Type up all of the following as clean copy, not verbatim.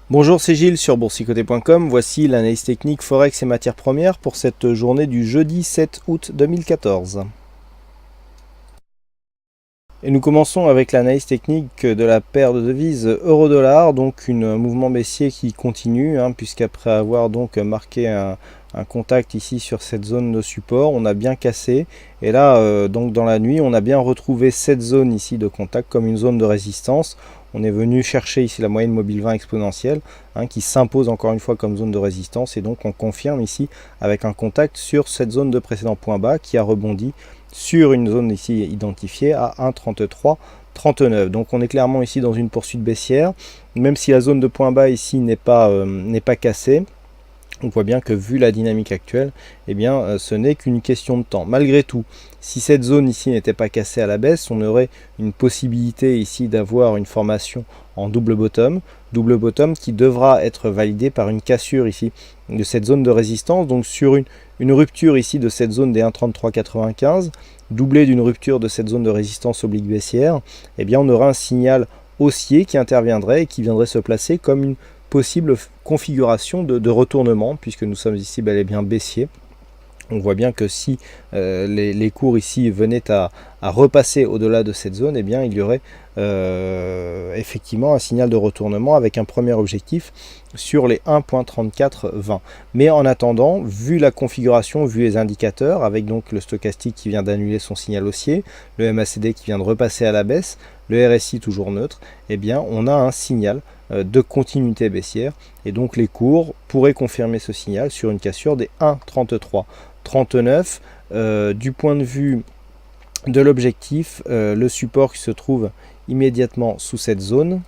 Bonjour, c'est Gilles sur boursicoté.com. Voici l'analyse technique Forex et matières premières pour cette journée du jeudi 7 août 2014. Et nous commençons avec l'analyse technique de la paire de devises euro-dollar, donc un mouvement baissier qui continue, puisqu'après avoir donc marqué un contact ici sur cette zone de support, on a bien cassé, et là donc dans la nuit on a bien retrouvé cette zone ici de contact comme une zone de résistance. On est venu chercher ici la moyenne mobile 20 exponentielle qui s'impose encore une fois comme zone de résistance, et donc on confirme ici avec un contact sur cette zone de précédent point bas qui a rebondi sur une zone ici identifiée à 1,3339. Donc on est clairement ici dans une poursuite baissière, même si la zone de point bas ici n'est pas cassée. On voit bien que vu la dynamique actuelle, ce n'est qu'une question de temps. Malgré tout, si cette zone ici n'était pas cassée à la baisse, on aurait une possibilité ici d'avoir une formation en double bottom qui devra être validé par une cassure ici de cette zone de résistance. Donc sur une rupture ici de cette zone des 1,3395, doublée d'une rupture de cette zone de résistance oblique baissière, on aura un signal haussier qui interviendrait et qui viendrait se placer comme une possible configuration de retournement, puisque nous sommes ici bel et bien baissier. On voit bien que si les cours ici venaient à repasser au-delà de cette zone, il y aurait effectivement un signal de retournement avec un premier objectif sur les 1,3420. Mais en attendant, vu la configuration, vu les indicateurs, avec donc le stochastique qui vient d'annuler son signal haussier, le MACD qui vient de repasser à la baisse, le RSI toujours neutre, on a un signal de continuité baissière, et donc les cours pourraient confirmer ce signal sur une cassure des 1,3339. Du point de vue de l'objectif, le support qui se trouve immédiatement sous cette zone,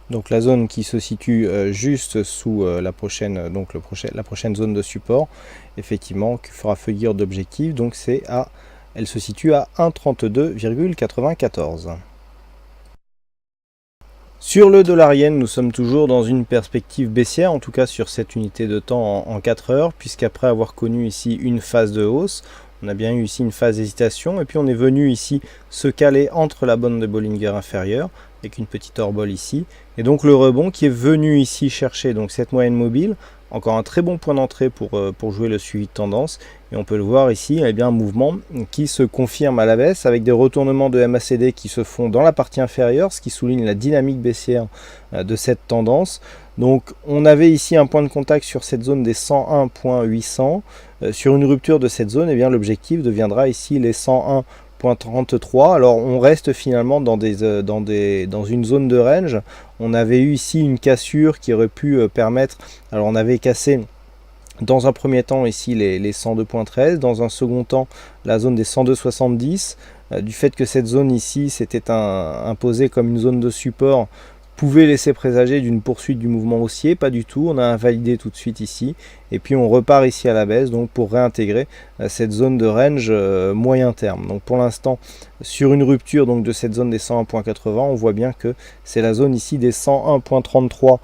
donc la zone qui se situe juste sous la prochaine zone de support, effectivement, qui fera figure d'objectif, donc elle se situe à 1,32,94. Sur le dollar yen, nous sommes toujours dans une perspective baissière, en tout cas sur cette unité de temps en 4 heures, puisqu'après avoir connu ici une phase de hausse, on a bien eu ici une phase d'hésitation, et puis on est venu ici se caler entre la bande de Bollinger inférieure, avec une petite orbole ici, et donc le rebond qui est venu ici chercher donc cette moyenne mobile, encore un très bon point d'entrée pour jouer le suivi de tendance, et on peut le voir ici, un mouvement qui se confirme à la baisse avec des retournements de MACD qui se font dans la partie inférieure, ce qui souligne la dynamique baissière de cette tendance. Donc on avait ici un point de contact sur cette zone des 101.800, sur une rupture de cette zone, l'objectif deviendra ici les 101.33. Alors on reste finalement dans une zone de range. On avait eu ici une cassure qui aurait pu permettre, alors on avait cassé dans un premier temps ici les 102.13, dans un second temps la zone des 102.70, du fait que cette zone ici s'était imposée comme une zone de support, pouvait laisser présager d'une poursuite du mouvement haussier. Pas du tout, on a invalidé tout de suite ici, et puis on repart ici à la baisse, donc pour réintégrer cette zone de range moyen terme. Donc pour l'instant, sur une rupture donc de cette zone des 101.80, on voit bien que c'est la zone ici des 101.33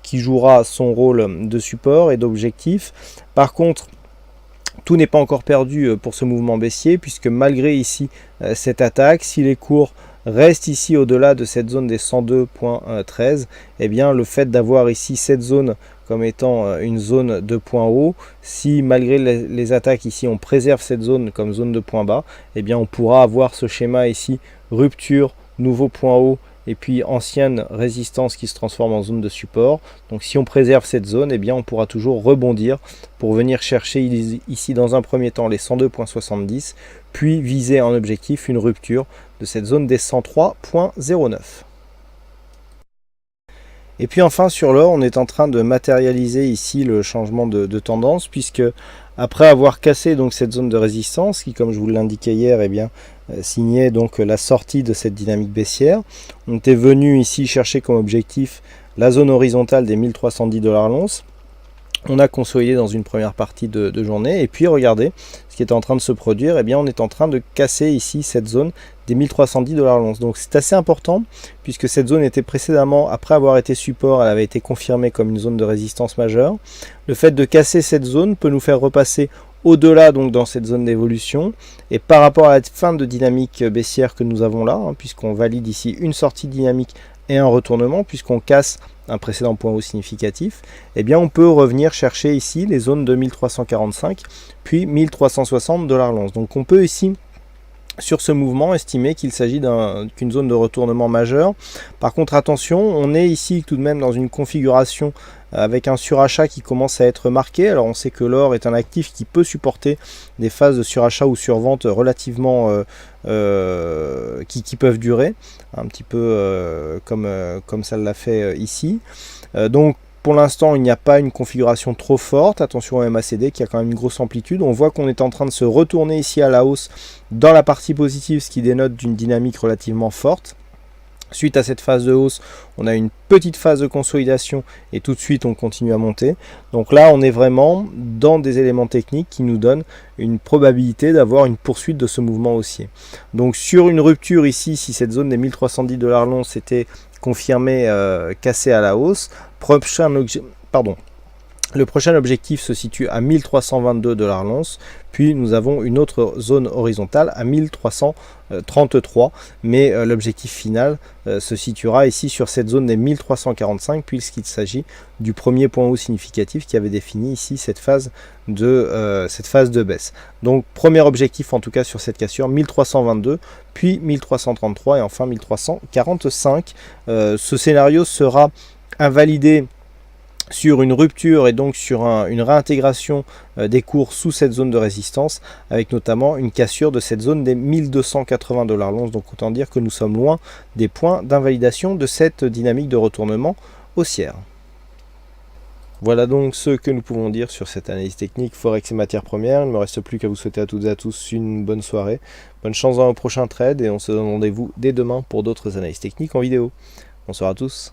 qui jouera son rôle de support et d'objectif. Par contre, tout n'est pas encore perdu pour ce mouvement baissier, puisque malgré ici cette attaque, si les cours reste ici au-delà de cette zone des 102.13, le fait d'avoir ici cette zone comme étant une zone de point haut, si malgré les attaques ici on préserve cette zone comme zone de point bas, on pourra avoir ce schéma ici, rupture, nouveau point haut, et puis ancienne résistance qui se transforme en zone de support. Donc si on préserve cette zone, on pourra toujours rebondir pour venir chercher ici dans un premier temps les 102.70, puis viser en objectif une rupture de cette zone des 103.09. Et puis enfin sur l'or, on est en train de matérialiser ici le changement de tendance, puisque après avoir cassé donc cette zone de résistance qui, comme je vous l'indiquais hier, signait donc la sortie de cette dynamique baissière, on était venu ici chercher comme objectif la zone horizontale des 1310 $ l'once. On a consolidé dans une première partie de journée, et puis regardez ce qui est en train de se produire. On est en train de casser ici cette zone des 1310 $ l'once. Donc c'est assez important, puisque cette zone était précédemment, après avoir été support, elle avait été confirmée comme une zone de résistance majeure. Le fait de casser cette zone peut nous faire repasser au-delà, donc dans cette zone d'évolution, et par rapport à la fin de dynamique baissière que nous avons là, puisqu'on valide ici une sortie dynamique et un retournement, puisqu'on casse un précédent point haut significatif, eh bien on peut revenir chercher ici les zones de 1345 puis 1360 $l'once. Donc on peut ici sur ce mouvement estimer qu'il s'agit qu'une zone de retournement majeure. Par contre attention, on est ici tout de même dans une configuration avec un surachat qui commence à être marqué. Alors on sait que l'or est un actif qui peut supporter des phases de surachat ou survente relativement qui peuvent durer, un petit peu comme ça l'a fait ici. Donc pour l'instant, il n'y a pas une configuration trop forte. Attention au MACD qui a quand même une grosse amplitude. On voit qu'on est en train de se retourner ici à la hausse dans la partie positive, ce qui dénote d'une dynamique relativement forte. Suite à cette phase de hausse, on a une petite phase de consolidation et tout de suite on continue à monter. Donc là, on est vraiment dans des éléments techniques qui nous donnent une probabilité d'avoir une poursuite de ce mouvement haussier. Donc sur une rupture ici, si cette zone des 1310 $ l'once était confirmée cassée à la hausse, le prochain objectif se situe à 1322 $ l'once, puis nous avons une autre zone horizontale à 1333, mais l'objectif final se situera ici sur cette zone des 1345, puisqu'il s'agit du premier point haut significatif qui avait défini ici cette phase de baisse. Donc premier objectif en tout cas sur cette cassure, 1322, puis 1333 et enfin 1345. Ce scénario sera invalidé sur une rupture et donc sur une réintégration des cours sous cette zone de résistance, avec notamment une cassure de cette zone des 1280 $ l'once. Donc autant dire que nous sommes loin des points d'invalidation de cette dynamique de retournement haussière. Voilà donc ce que nous pouvons dire sur cette analyse technique Forex et matières premières. Il ne me reste plus qu'à vous souhaiter à toutes et à tous une bonne soirée. Bonne chance dans vos prochains trades et on se donne rendez-vous dès demain pour d'autres analyses techniques en vidéo. Bonsoir à tous.